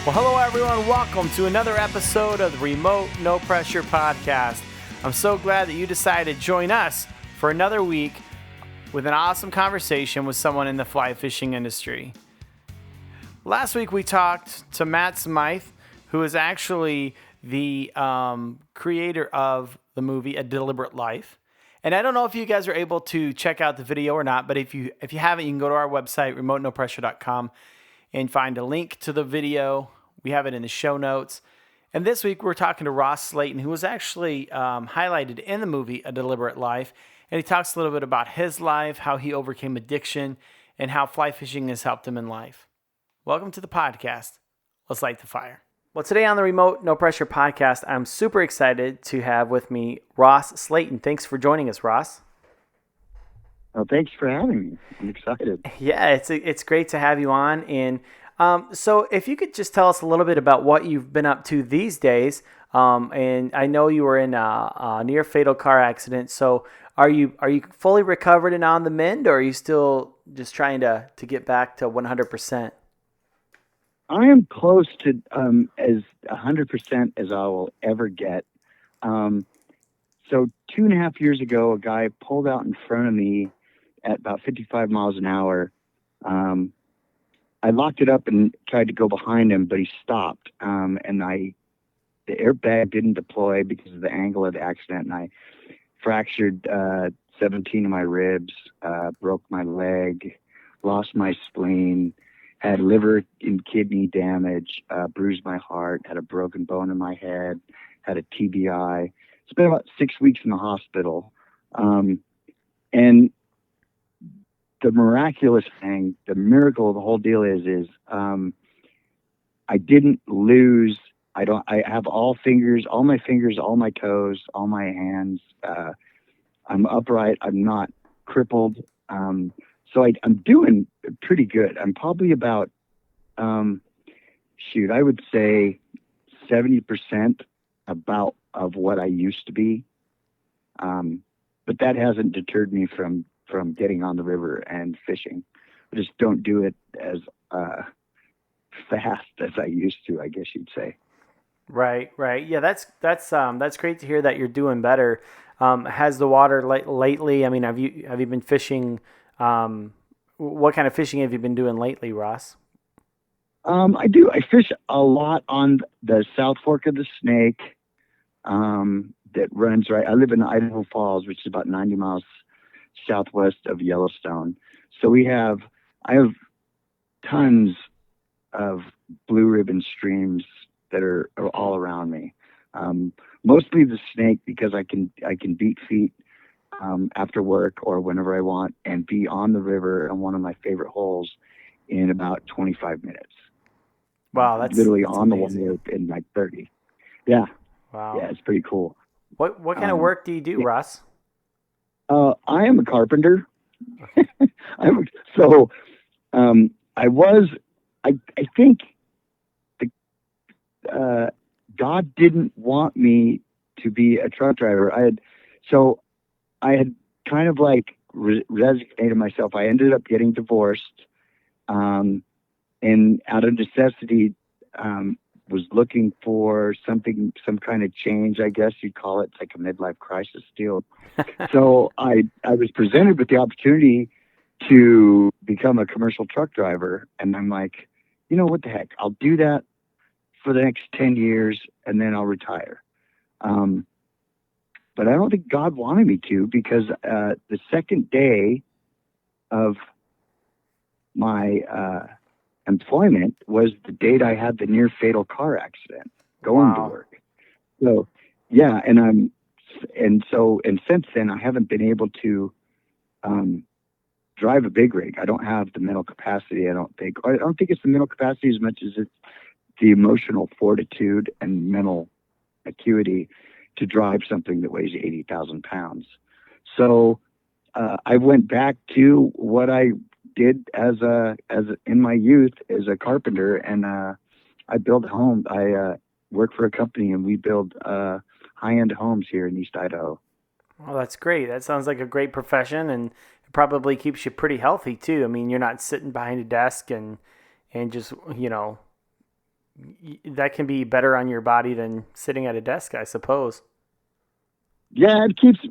Well, hello everyone. Welcome to another episode of the Remote No Pressure Podcast. I'm so glad that you decided to join us for another week with an awesome conversation with someone in the fly fishing industry. Last week we talked to Matt Smythe, who is actually the creator of the movie A Deliberate Life. And I don't know if you guys are able to check out the video or not, but if you haven't, you can go to our website, remotenopressure.com, and find a link to the video. We have it in the show notes. And this week we're talking to Ross Slayton, who was actually highlighted in the movie A Deliberate Life. And he talks a little bit about his life, how he overcame addiction, and how fly fishing has helped him in life. Welcome to the podcast. Let's light the fire. Well, today on the Remote No Pressure Podcast, I'm super excited to have with me Ross Slayton. Thanks for joining us, Ross. Well, thanks for having me. I'm excited. Yeah, it's great to have you on. And so if you could just tell us a little bit about what you've been up to these days. And I know you were in a near fatal car accident. So are you fully recovered and on the mend, or are you still just trying to get back to 100%? I am close to as 100% as I will ever get. So 2.5 years ago, a guy pulled out in front of me at about 55 miles an hour. I locked it up and tried to go behind him, but he stopped. And the airbag didn't deploy because of the angle of the accident, and I fractured 17 of my ribs, broke my leg, lost my spleen, had liver and kidney damage, bruised my heart, had a broken bone in my head, had a TBI. Spent about 6 weeks in the hospital. And the miraculous thing, the miracle of the whole deal is I didn't lose. I have all my fingers, all my toes, all my hands. I'm upright. I'm not crippled. So I'm doing pretty good. I'm probably about, I would say 70% about of what I used to be. But that hasn't deterred me from getting on the river and fishing. I just don't do it as fast as I used to, I guess you'd say. Right. Yeah, that's great to hear that you're doing better. Has the water lately? I mean, have you been fishing? What kind of fishing have you been doing lately, Ross? I do. I fish a lot on the South Fork of the Snake. That runs right. I live in Idaho Falls, which is about 90 miles southwest of Yellowstone. So I have tons of blue ribbon streams that are all around me. Mostly the Snake, because I can beat feet after work or whenever I want and be on the river on one of my favorite holes in about 25 minutes. Wow, that's literally that's on amazing. the water in like 30. Yeah. Wow. Yeah, it's pretty cool. What kind of work do you do, Ross? I am a carpenter. I think God didn't want me to be a truck driver. I had kind of like resignated myself. I ended up getting divorced, and out of necessity, was looking for some kind of change, I guess you'd call it. It's like a midlife crisis deal. So I was presented with the opportunity to become a commercial truck driver. And I'm like, what the heck? I'll do that for the next 10 years and then I'll retire. But I don't think God wanted me to, because the second day of my employment was the date I had the near fatal car accident going to work. So yeah, and since then I haven't been able to drive a big rig. I don't have the mental capacity. I don't think it's the mental capacity as much as it's the emotional fortitude and mental acuity to drive something that weighs 80,000 pounds. So I went back to what I did as in my youth as a carpenter, and I built homes. I work for a company, and we build high-end homes here in East Idaho. Well, that's great. That sounds like a great profession, and it probably keeps you pretty healthy too. I mean, you're not sitting behind a desk and just that can be better on your body than sitting at a desk, I suppose. Yeah, it keeps, so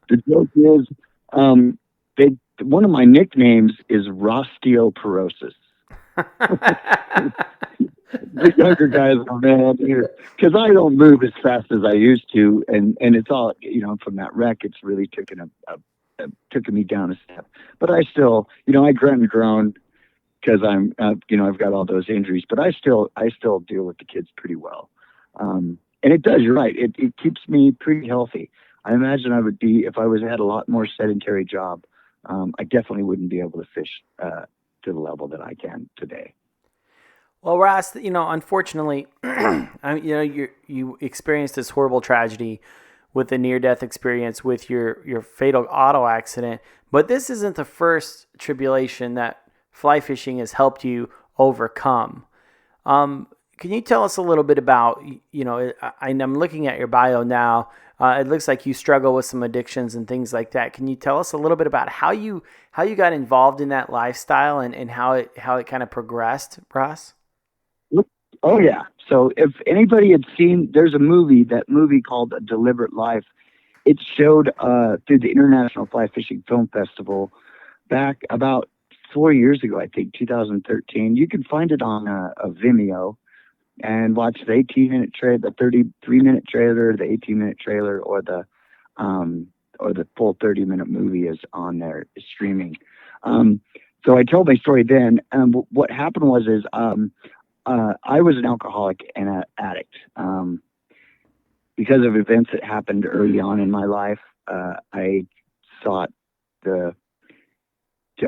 the joke is, one of my nicknames is osteoporosis. The younger guys go, man, because I don't move as fast as I used to, and it's all, from that wreck, it's really taken me down a step. But I still, I grunt and groan because I'm, I've got all those injuries, but I still deal with the kids pretty well. And it does, you're right. It keeps me pretty healthy. I imagine I would be, if I had a lot more sedentary job, I definitely wouldn't be able to fish to the level that I can today. Well, Ross, unfortunately, you experienced this horrible tragedy with the near-death experience with your fatal auto accident, but this isn't the first tribulation that fly fishing has helped you overcome. Can you tell us a little bit about, I'm looking at your bio now. It looks like you struggle with some addictions and things like that. Can you tell us a little bit about how you got involved in that lifestyle and how it kind of progressed, Ross? Oh yeah. So if anybody had seen, there's that movie called A Deliberate Life. It showed through the International Fly Fishing Film Festival back about 4 years ago, I think, 2013. You can find it on a Vimeo and watch the 18-minute trailer, the 33-minute trailer, the 18-minute trailer, or the full 30-minute movie is on there, is streaming. So I told my story then. What happened was I was an alcoholic and an addict. Because of events that happened early on in my life, I sought to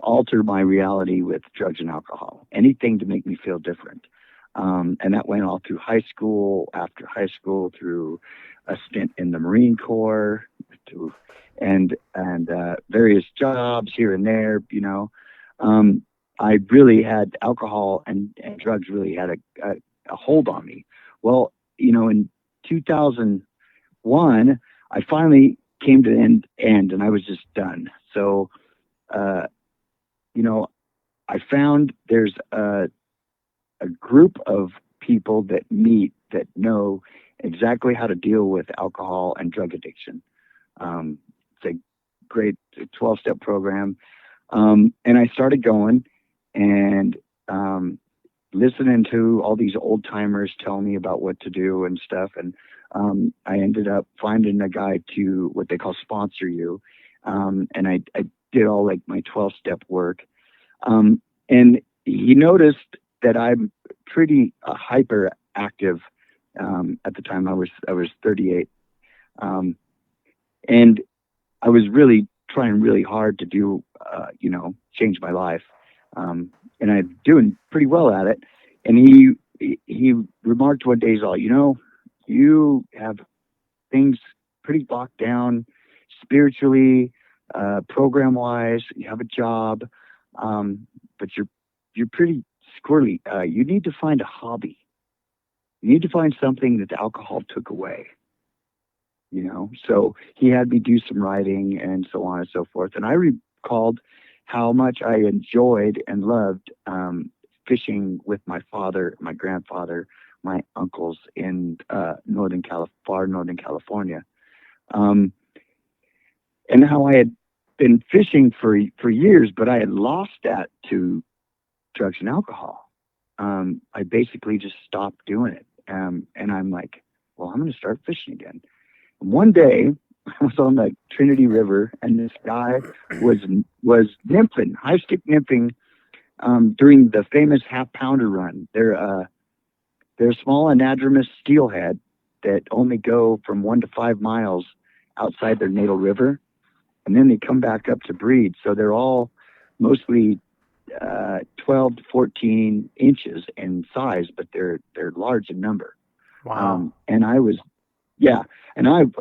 alter my reality with drugs and alcohol, anything to make me feel different. And that went all through high school, after high school, through a stint in the Marine Corps, and various jobs here and there, I really had alcohol and drugs really had a hold on me. Well, in 2001, I finally came to an end and I was just done. So, I found there's a group of people that meet that know exactly how to deal with alcohol and drug addiction. It's a great 12-step program. And I started going and listening to all these old timers tell me about what to do and stuff. And I ended up finding a guy to what they call sponsor you. And I did all like my 12-step work. And he noticed that I'm pretty hyperactive. At the time I was 38. And I was really trying really hard to do, change my life. And I'm doing pretty well at it. And he remarked one day, he's all, you have things pretty locked down spiritually, program wise, you have a job, but you're pretty squirrely. You need to find a hobby. You need to find something that the alcohol took away. So he had me do some writing and so on and so forth. And I recalled how much I enjoyed and loved fishing with my father, my grandfather, my uncles in far northern California. And how I had been fishing for years, but I had lost that to drugs and alcohol. I basically just stopped doing it. And I'm like, well, I'm going to start fishing again. And one day I was on the Trinity River and this guy was nymphing, high stick nymphing, during the famous half pounder run. They're small anadromous steelhead that only go from 1 to 5 miles outside their natal river. And then they come back up to breed. So they're all mostly 12 to 14 inches in size, but they're large in number. Wow. And I was, and I'm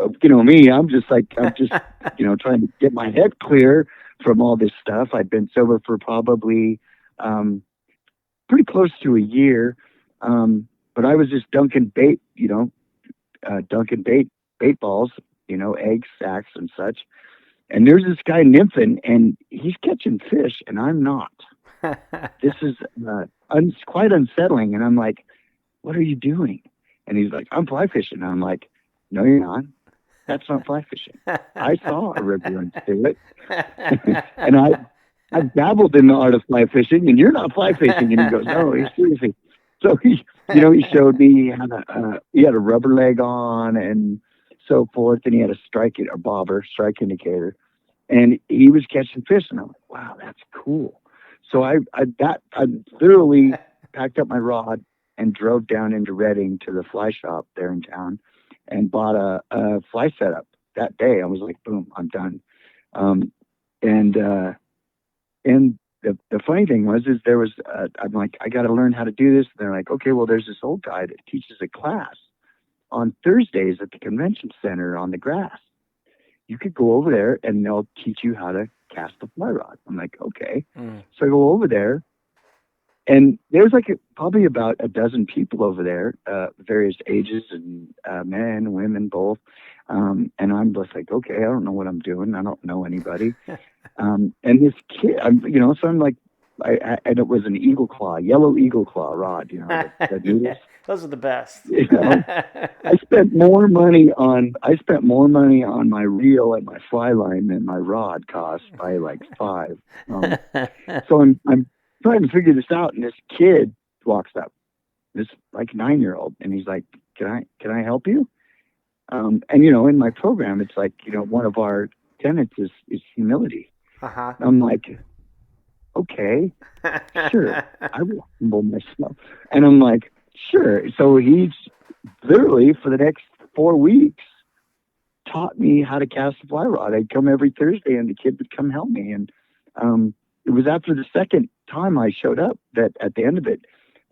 just trying to get my head clear from all this stuff. I'd been sober for probably pretty close to a year. But I was just dunking bait balls, eggs, sacks and such. And there's this guy nymphing and he's catching fish and I'm not. this is quite unsettling. And I'm like, what are you doing? And he's like, I'm fly fishing. And I'm like, no, you're not. That's not fly fishing. I saw a river and do it. And I've dabbled in the art of fly fishing, and you're not fly fishing. And he goes, no, seriously. So he showed me he had a rubber leg on and so forth, and he had a bobber, strike indicator, and he was catching fish. And I'm like, wow, that's cool. So I literally packed up my rod and drove down into Reading to the fly shop there in town and bought a fly setup that day. I was like, boom, I'm done. And the funny thing was, I'm like, I got to learn how to do this. And they're like, okay, well, there's this old guy that teaches a class on Thursdays at the convention center on the grass. You could go over there and they'll teach you how to cast the fly rod. I'm like, okay. So I go over there, and there's probably about a dozen people over there, various ages and men, women, both. And I'm just like, okay, I don't know what I'm doing. I don't know anybody. And this kid, so I'm like, and it was an eagle claw, yellow eagle claw rod, the noodles. Yeah, those are the best. I spent more money on my reel and my fly line than my rod cost by like 5. So I'm trying to figure this out, and this kid walks up, this like 9-year-old, and he's like, can I help you? And in my program, it's like, one of our tenets is humility. I'm like, okay, sure, I will humble myself. And I'm like, sure. So he's literally for the next 4 weeks taught me how to cast a fly rod. I'd come every Thursday, and the kid would come help me. And it was after the second time I showed up that at the end of it,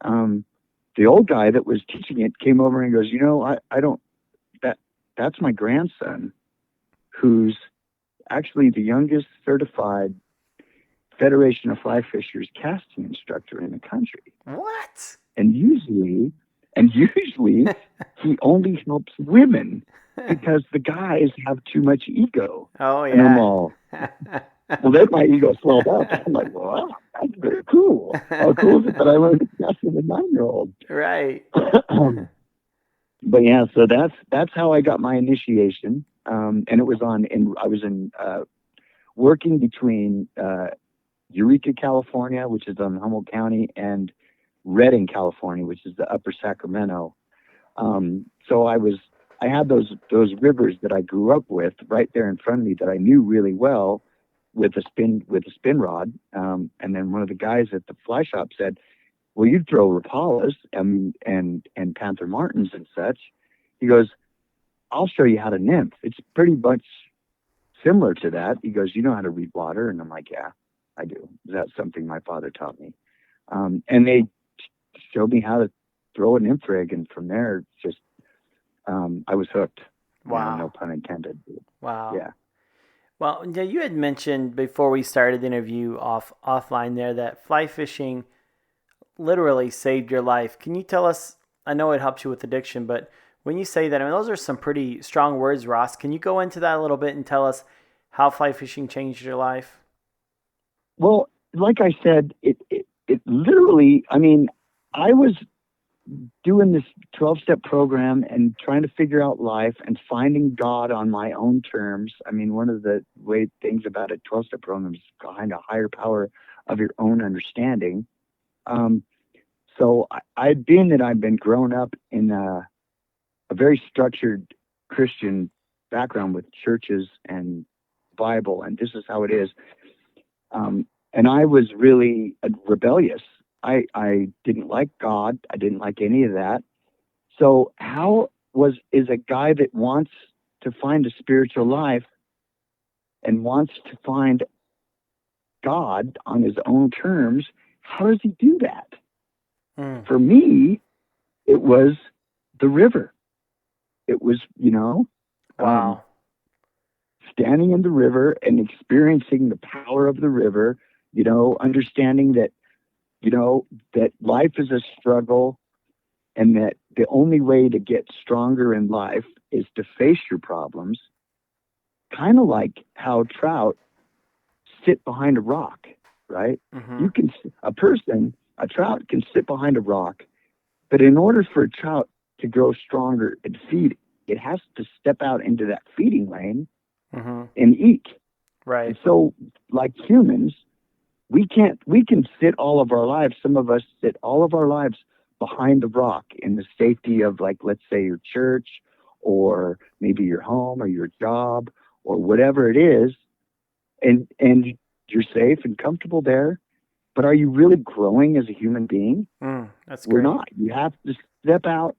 the old guy that was teaching it came over and goes, that's my grandson, who's actually the youngest certified Federation of Fly Fishers casting instructor in the country. What? And usually he only helps women because the guys have too much ego. Oh, yeah. And I'm all, well, then my ego swelled up. I'm like, wow, that's very cool. How cool is it that I learned to cast with a 9-year-old? Right. But yeah, so that's how I got my initiation. And it was I was working between Eureka, California, which is on Humboldt County, and Redding, California, which is the upper Sacramento. So I had those rivers that I grew up with right there in front of me that I knew really well with a spin rod. And then one of the guys at the fly shop said, well, you'd throw Rapalas and Panther Martins and such. He goes, I'll show you how to nymph. It's pretty much similar to that. He goes, you know how to read water? And I'm like, yeah, I do. That's something my father taught me. And they showed me how to throw a nymph rig. And from there, just, I was hooked. Wow. No pun intended. Wow. Yeah. Well, you had mentioned before we started the interview offline there that fly fishing literally saved your life. Can you tell us, I know it helps you with addiction, but when you say that, I mean, those are some pretty strong words, Ross. Can you go into that a little bit and tell us how fly fishing changed your life? Well, like I said, it literally, I mean, I was doing this 12-step program and trying to figure out life and finding God on my own terms. I mean, one of the things about a 12-step program is behind a higher power of your own understanding. So I've been grown up in a very structured Christian background with churches and Bible, and this is how it is. And I was really rebellious. I didn't like God. I didn't like any of that. So is a guy that wants to find a spiritual life and wants to find God on his own terms, how does he do that? For me, it was the river. It was, wow. Standing in the river and experiencing the power of the river, understanding that, that life is a struggle and that the only way to get stronger in life is to face your problems, kind of like how trout sit behind a rock, right? Mm-hmm. You can, a trout can sit behind a rock, but in order for a trout to grow stronger and feed, it has to step out into that feeding lane Mm-hmm. and eat. Right. And so, like humans, we can sit all of our lives. Some of us sit all of our lives behind the rock in the safety of, like, let's say your church or maybe your home or your job or whatever it is. And you're safe and comfortable there. But are you really growing as a human being? That's We're great. not. You have to step out.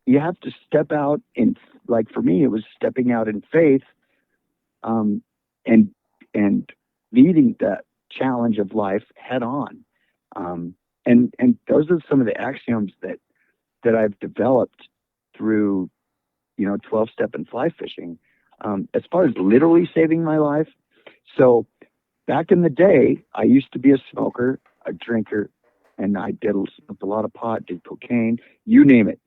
You have to step out in, like for me, it was stepping out in faith, and meeting that challenge of life head on. And those are some of the axioms that I've developed through, 12-step and fly fishing. As far as literally saving my life, so back in the day, I used to be a smoker, a drinker, and I smoked a lot of pot, did cocaine, you name it.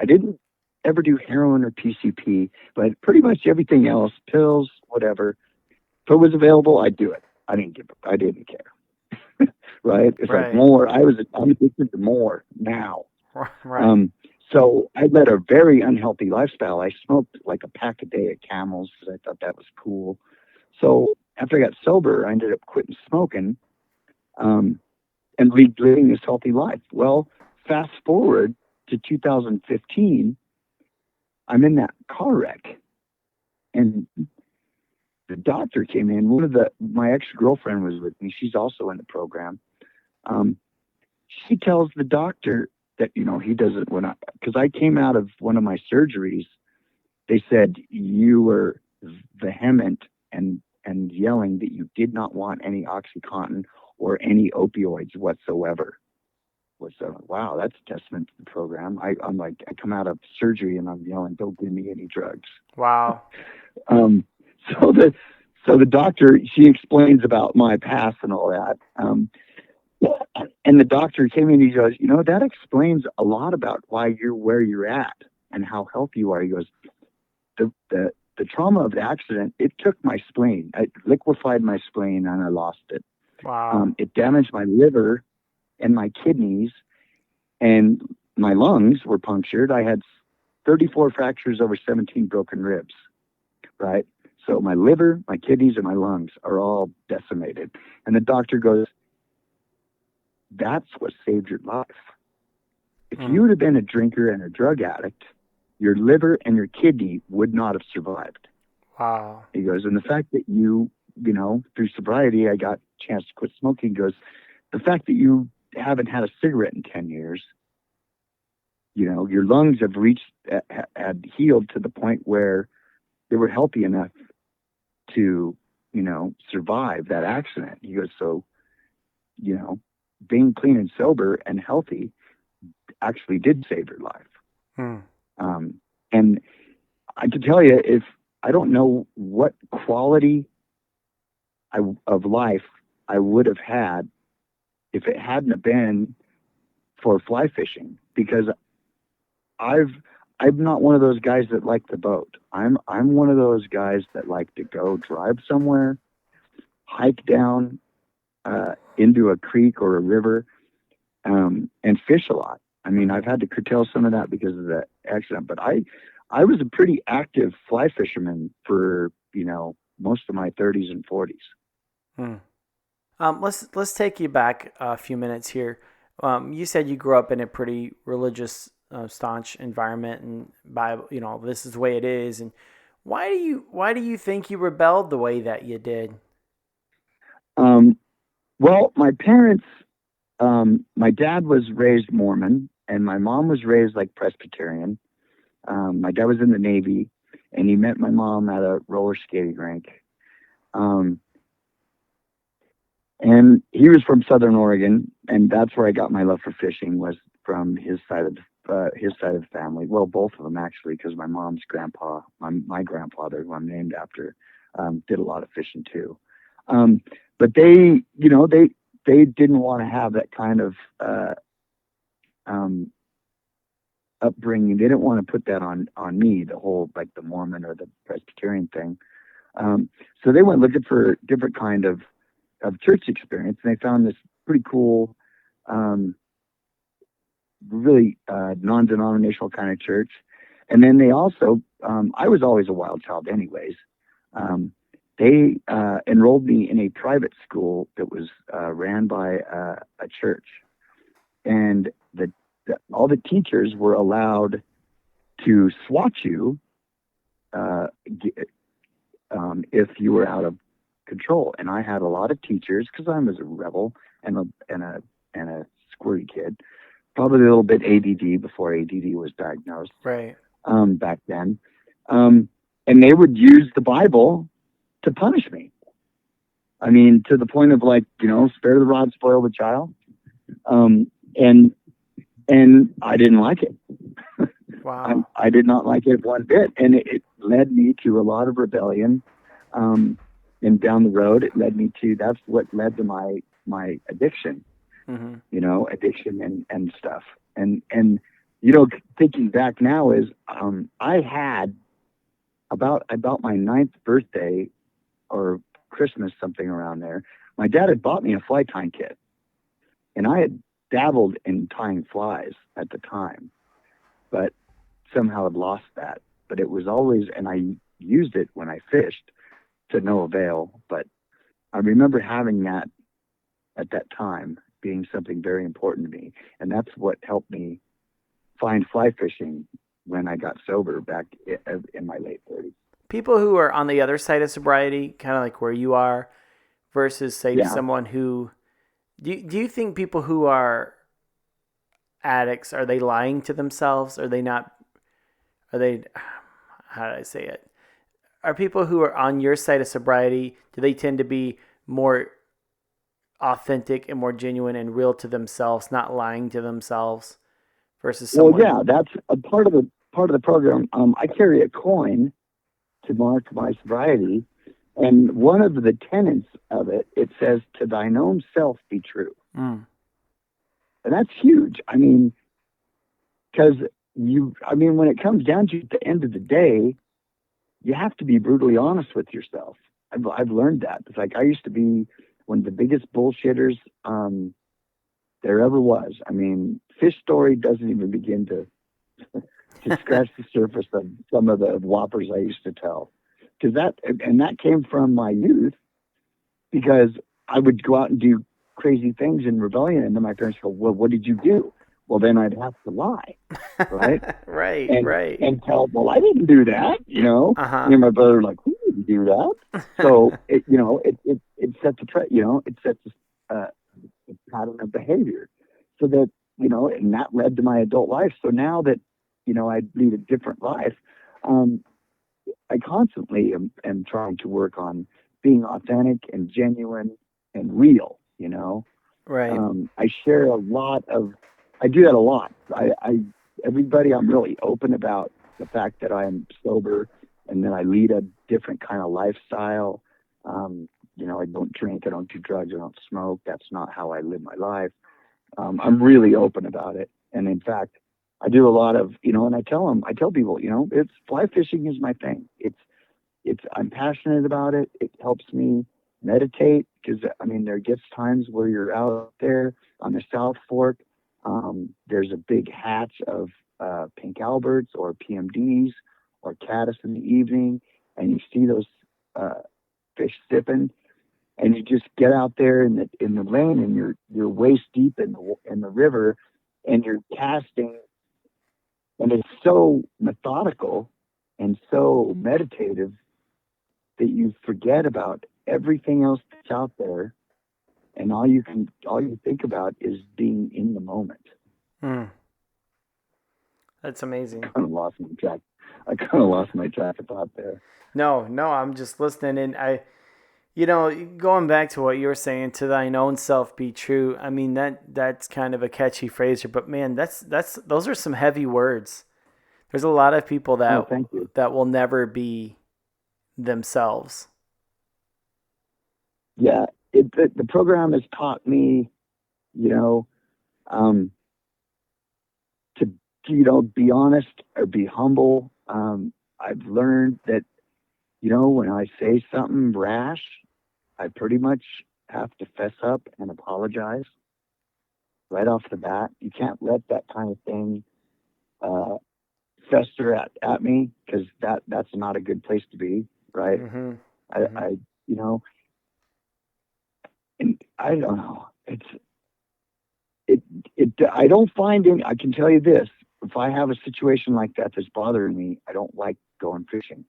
I didn't ever do heroin or PCP, but pretty much everything else, pills, whatever. If it was available, I'd do it. I didn't care. Right? It's Right. like I'm addicted to more now. Right. So I led a very unhealthy lifestyle. I smoked like a pack a day of Camels because I thought that was cool. So after I got sober, I ended up quitting smoking, and living this healthy life. Well, fast forward to 2015, I'm in that car wreck, and the doctor came in. My ex-girlfriend was with me. She's also in the program. She tells the doctor that, he doesn't, because I came out of one of my surgeries, they said you were vehement and yelling that you did not want any OxyContin or any opioids whatsoever. Wow, that's a testament to the program. I'm like, I come out of surgery and I'm yelling, don't give me any drugs. Wow. So the doctor, she explains about my past and all that. And the doctor came in and he goes, that explains a lot about why you're where you're at and how healthy you are. He goes, the trauma of the accident, it took my spleen. It liquefied my spleen and I lost it. Wow. It damaged my liver and my kidneys, and my lungs were punctured. I had 34 fractures over 17 broken ribs, right? So my liver, my kidneys, and my lungs are all decimated. And the doctor goes, that's what saved your life. If you would have been a drinker and a drug addict, your liver and your kidney would not have survived. Wow. He goes, and the fact that you through sobriety, I got a chance to quit smoking. He goes, the fact that you haven't had a cigarette in 10 years, your lungs had healed to the point where they were healthy enough to, survive that accident. He goes, so, being clean and sober and healthy actually did save your life. And I can tell you, if I don't know what quality of life I would have had if it hadn't been for fly fishing, because I'm not one of those guys that like the boat. I'm one of those guys that like to go drive somewhere, hike down into a creek or a river, and fish a lot. I mean, I've had to curtail some of that because of the accident, but I was a pretty active fly fisherman for, most of my 30s and 40s. Let's take you back a few minutes here. You said you grew up in a pretty religious, staunch environment, and Bible, this is the way it is. And why do you think you rebelled the way that you did? Well, my parents, my dad was raised Mormon and my mom was raised like Presbyterian. My dad was in the Navy and he met my mom at a roller skating rink. And he was from Southern Oregon, and that's where I got my love for fishing, was from his side of the family. Well, both of them actually, because my mom's grandpa, my grandfather, who I'm named after, did a lot of fishing too. But they didn't want to have that kind of upbringing. They didn't want to put that on me, the whole like the Mormon or the Presbyterian thing. So they went looking for different kind of of church experience, and they found this pretty cool, really non-denominational kind of church. And then they also, I was always a wild child anyways. They enrolled me in a private school that was ran by a church. And all the teachers were allowed to swat you if you were out of control. And I had a lot of teachers, because I was a rebel and a squirty kid, probably a little bit ADD before ADD was diagnosed. Right. Back then. And they would use the Bible to punish me. I mean, to the point of like, spare the rod, spoil the child. And I didn't like it. Wow. I did not like it one bit. And it led me to a lot of rebellion. And down the road, it led me to, that's what led to my addiction, addiction and stuff. And, thinking back now is, I had about my 9th birthday or Christmas, something around there, my dad had bought me a fly tying kit, and I had dabbled in tying flies at the time, but somehow had lost that. But it was always, and I used it when I fished to no avail. But I remember having that at that time being something very important to me. And that's what helped me find fly fishing when I got sober back in my late 30s. People who are on the other side of sobriety, kind of like where you are, versus say someone who, do you think people who are addicts, are they lying to themselves? Are they not, how do I say it? Are people who are on your side of sobriety, do they tend to be more authentic and more genuine and real to themselves, not lying to themselves, versus someone? Well, yeah, that's a part of the program. I carry a coin to mark my sobriety, and one of the tenets of it says, "To thine own self be true." And that's huge. I mean, because when it comes down to the end of the day, you have to be brutally honest with yourself. I've learned that. It's like I used to be one of the biggest bullshitters there ever was. I mean, Fish Story doesn't even begin to scratch the surface of some of the whoppers I used to tell. That came from my youth, because I would go out and do crazy things in rebellion, and then my parents go, "Well, what did you do?" Well, then I'd have to lie, right? right. And tell, "Well, I didn't do that," And my brother like, "We didn't do that." So it sets it sets a pattern of behavior, so that and that led to my adult life. So now that I lead a different life, I constantly am trying to work on being authentic and genuine and real. Right. I share a lot of. I do that a lot. Everybody, I'm really open about the fact that I am sober and that I lead a different kind of lifestyle. I don't drink, I don't do drugs, I don't smoke. That's not how I live my life. I'm really open about it. And in fact, I do a lot of, and I tell people, it's fly fishing is my thing. I'm passionate about it. It helps me meditate, because there gets times where you're out there on the South Fork. There's a big hatch of pink alberts or PMDs or caddis in the evening, and you see those fish sipping, and you just get out there in the lane, and you're waist deep in the river, and you're casting, and it's so methodical and so meditative that you forget about everything else that's out there, and all you think about is being in the moment. That's amazing. I kind of lost my track of thought there. No, I'm just listening, and I, going back to what you were saying, to thine own self be true. I mean, that's kind of a catchy phrase here, but man, those are some heavy words. There's a lot of people that will never be themselves. Yeah, the program has taught me, to be honest or be humble. I've learned that, when I say something rash, I pretty much have to fess up and apologize right off the bat. You can't let that kind of thing uh, fester at me, because that's not a good place to be, right? Mm-hmm. I you know, and I don't know. I don't find any. I can tell you this: if I have a situation like that that's bothering me, I don't like going fishing,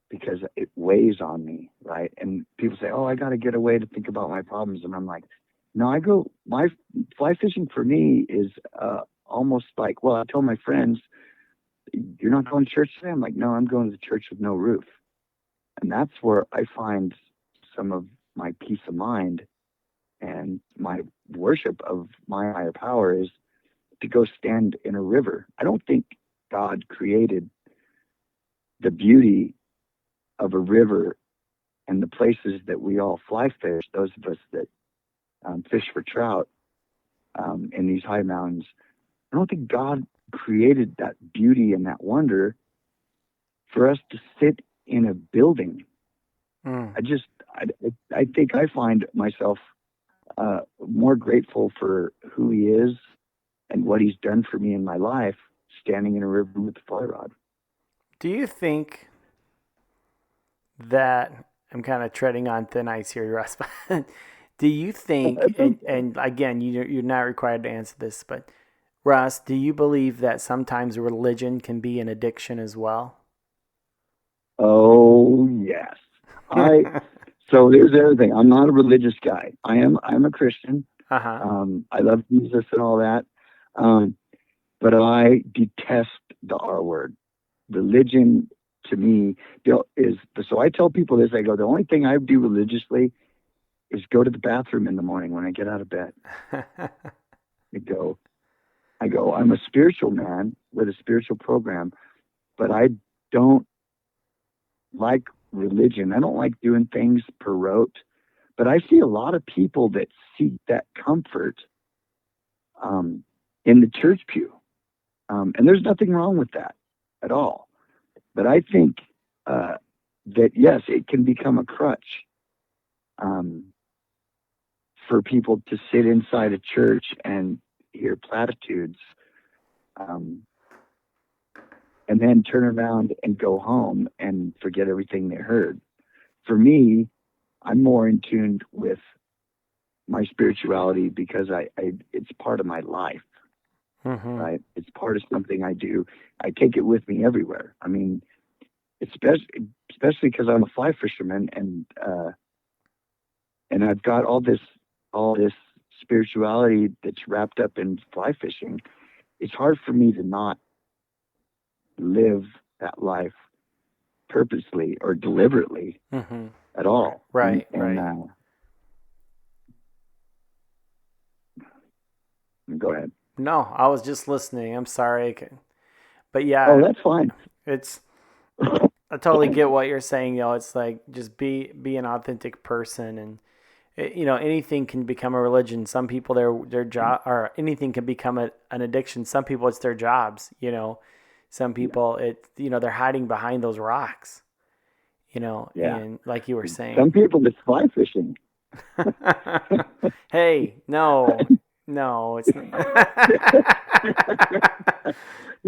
because it weighs on me, right? And people say, "Oh, I got to get away to think about my problems," and I'm like, "No, I go. My fly fishing for me is almost like, well, I tell my friends, you're not going to church today?" I'm like, "No, I'm going to the church with no roof," and that's where I find some of my peace of mind and my worship of my higher power is to go stand in a river. I don't think God created the beauty of a river and the places that we all fly fish, those of us that fish for trout in these high mountains. I don't think God created that beauty and that wonder for us to sit in a building. I think I find myself more grateful for who he is and what he's done for me in my life, standing in a river with a fly rod. Do you think that, I'm kind of treading on thin ice here, Russ, but do you think, and again, you're not required to answer this, but Russ, do you believe that sometimes religion can be an addiction as well? Oh, yes. So here's the other thing. I'm not a religious guy. I'm a Christian. Uh-huh. I love Jesus and all that. But I detest the R word. Religion to me is, so I tell people this, I go, the only thing I do religiously is go to the bathroom in the morning when I get out of bed. I go, I'm a spiritual man with a spiritual program, but I don't like religion. I don't like doing things per rote, but I see a lot of people that seek that comfort in the church pew. And there's nothing wrong with that at all. But I think that, yes, it can become a crutch for people to sit inside a church and hear platitudes and then turn around and go home and forget everything they heard. For me, I'm more in tune with my spirituality because it's part of my life. Mm-hmm. Right? It's part of something I do. I take it with me everywhere. I mean, especially because I'm a fly fisherman, and I've got all this spirituality that's wrapped up in fly fishing. It's hard for me to not live that life purposely or deliberately at all. Right. Go ahead. No, I was just listening. I'm sorry. But yeah. Oh, that's fine. I totally get what you're saying, though. It's like, just be an authentic person, and anything can become a religion. Some people, their job, or anything can become an addiction. Some people, it's their jobs. Some people, they're hiding behind those rocks. And like you were saying, some people, it's fly fishing. Hey, no, it's not.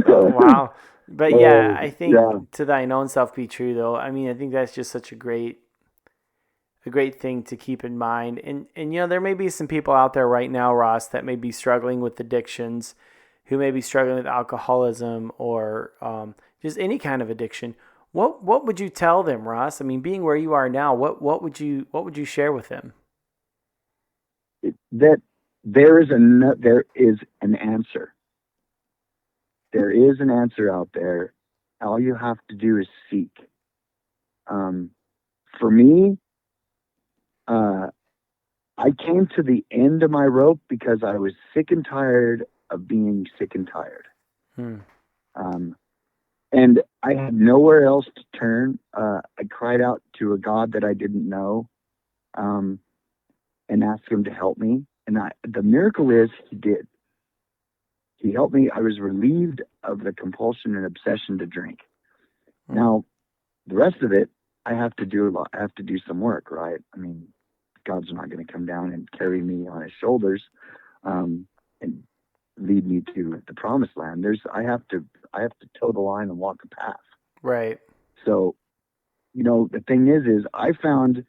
Wow. But yeah, I think to thine own self be true, though. I mean, I think that's just such a great thing to keep in mind. And there may be some people out there right now, Ross, that may be struggling with addictions, who may be struggling with alcoholism or just any kind of addiction. What would you tell them, Ross? I mean, being where you are now, what would you share with them? That there is an answer. There is an answer out there. All you have to do is seek. For me, I came to the end of my rope because I was sick and tired of being sick and tired. And I had nowhere else to turn. I cried out to a God that I didn't know and asked him to help me. And the miracle is he did. He helped me. I was relieved of the compulsion and obsession to drink. Now, the rest of it, I have to do some work, right? I mean, God's not going to come down and carry me on his shoulders, and lead me to the promised land. I have to toe the line and walk a path. Right. So, the thing is I found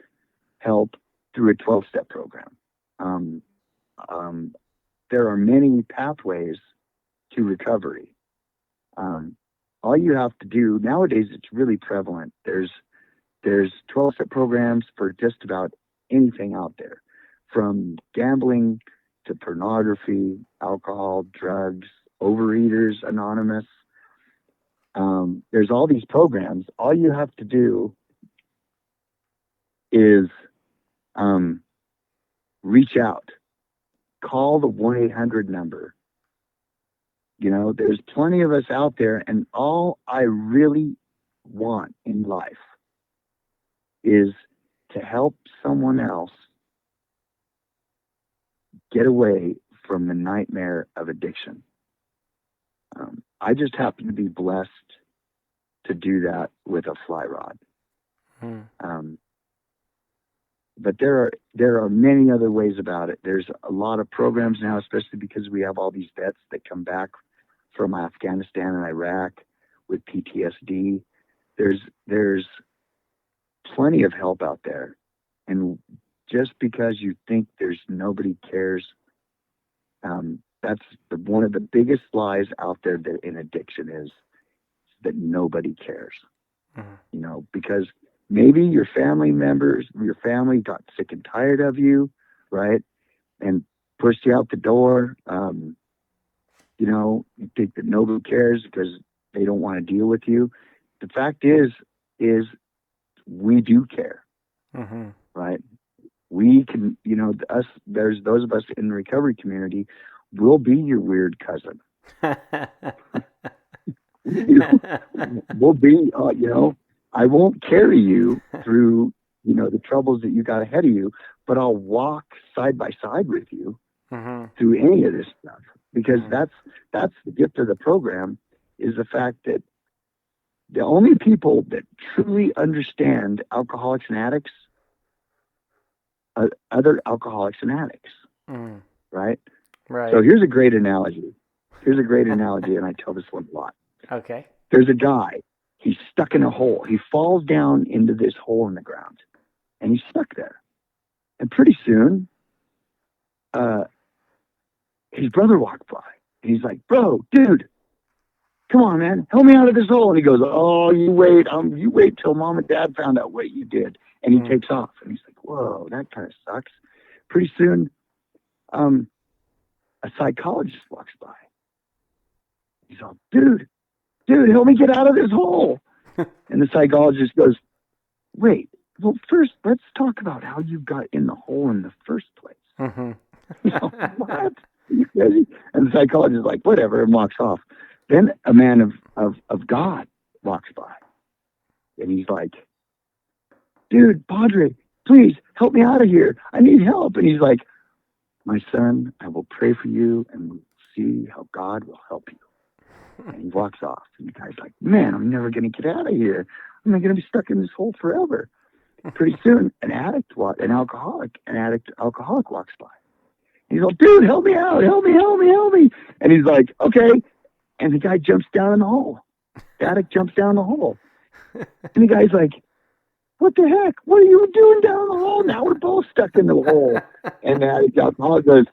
help through a 12-step program. There are many pathways to recovery. All you have to do nowadays, it's really prevalent. There's 12-step programs for just about anything out there, from gambling to pornography, alcohol, drugs, Overeaters Anonymous. There's all these programs. All you have to do is reach out, call the 1-800 number. There's plenty of us out there, and all I really want in life is to help someone else get away from the nightmare of addiction. I just happen to be blessed to do that with a fly rod. But there are many other ways about it. There's a lot of programs now, especially because we have all these vets that come back from Afghanistan and Iraq with PTSD. There's plenty of help out there. And just because you think there's nobody cares, that's one of the biggest lies out there in addiction is that nobody cares. Because maybe your family got sick and tired of you, right? And pushed you out the door. You think that nobody cares because they don't want to deal with you. The fact is we do care, right? We can, there's those of us in the recovery community, we'll be your weird cousin. We'll be, I won't carry you through, the troubles that you got ahead of you, but I'll walk side by side with you through any of this stuff. Because that's the gift of the program, is the fact that the only people that truly understand alcoholics and addicts are other alcoholics and addicts, right? Right. So here's a great analogy. And I tell this one a lot. Okay. There's a guy. He's stuck in a hole. He falls down into this hole in the ground, and he's stuck there. And pretty soon, his brother walked by, and he's like, "Bro, dude, come on, man, help me out of this hole." And he goes, "Oh, you wait till mom and dad found out what you did." And he takes off, and he's like, "Whoa, that kind of sucks." Pretty soon, a psychologist walks by. He's all, dude, help me get out of this hole." And the psychologist goes, "Wait, well, first, let's talk about how you got in the hole in the first place." What? You crazy? And the psychologist is like, "Whatever," and walks off. Then a man of God walks by, and he's like, "Dude, Padre, please help me out of here. I need help." And he's like, "My son, I will pray for you, and we'll see how God will help you." And he walks off, and the guy's like, "Man, I'm never going to get out of here. I'm going to be stuck in this hole forever." Pretty soon, an alcoholic walks by. He's like, "Dude, help me out, help me. And he's like, "Okay." And the guy jumps down in the hole. The addict jumps down the hole. And the guy's like, "What the heck? What are you doing down the hole? Now we're both stuck in the hole." And the addict alcoholic goes,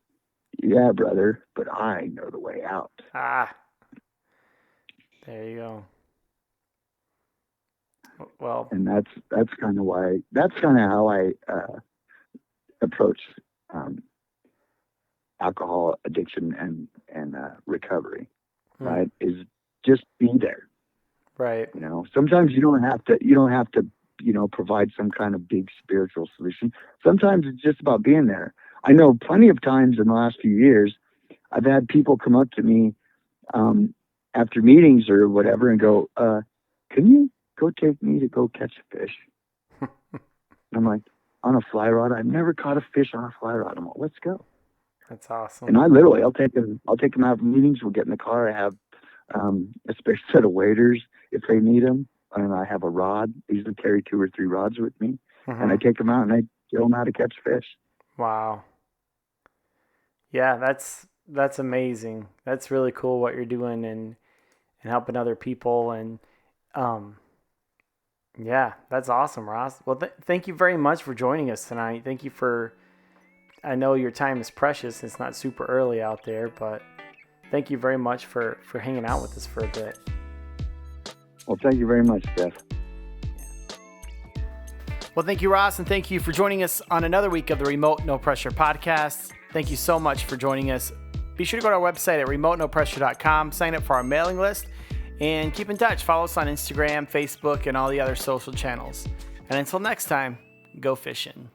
"Yeah, brother, but I know the way out." There you go. Well, and that's kind of how I approach alcohol addiction and recovery. Right? Is just be there. Right. Sometimes you don't have to provide some kind of big spiritual solution. Sometimes it's just about being there. I know plenty of times in the last few years, I've had people come up to me after meetings or whatever and go, "Can you go take me to go catch a fish?" I'm like, "On a fly rod? I've never caught a fish on a fly rod." I'm like, "Let's go." That's awesome. And I'll take them out of meetings. We'll get in the car. I have a special set of waders if they need them. And I have a rod. I usually carry 2 or 3 rods with me. And I take them out and still know how to catch fish. Wow. Yeah, that's amazing. That's really cool what you're doing and helping other people. And yeah, that's awesome, Ross. Well, thank you very much for joining us tonight. Thank you I know your time is precious. It's not super early out there, but thank you very much for hanging out with us for a bit. Well, thank you very much, Jeff. Well, thank you, Ross, and thank you for joining us on another week of the Remote No Pressure podcast. Thank you so much for joining us. Be sure to go to our website at remotenopressure.com, sign up for our mailing list, and keep in touch. Follow us on Instagram, Facebook, and all the other social channels. And until next time, go fishing.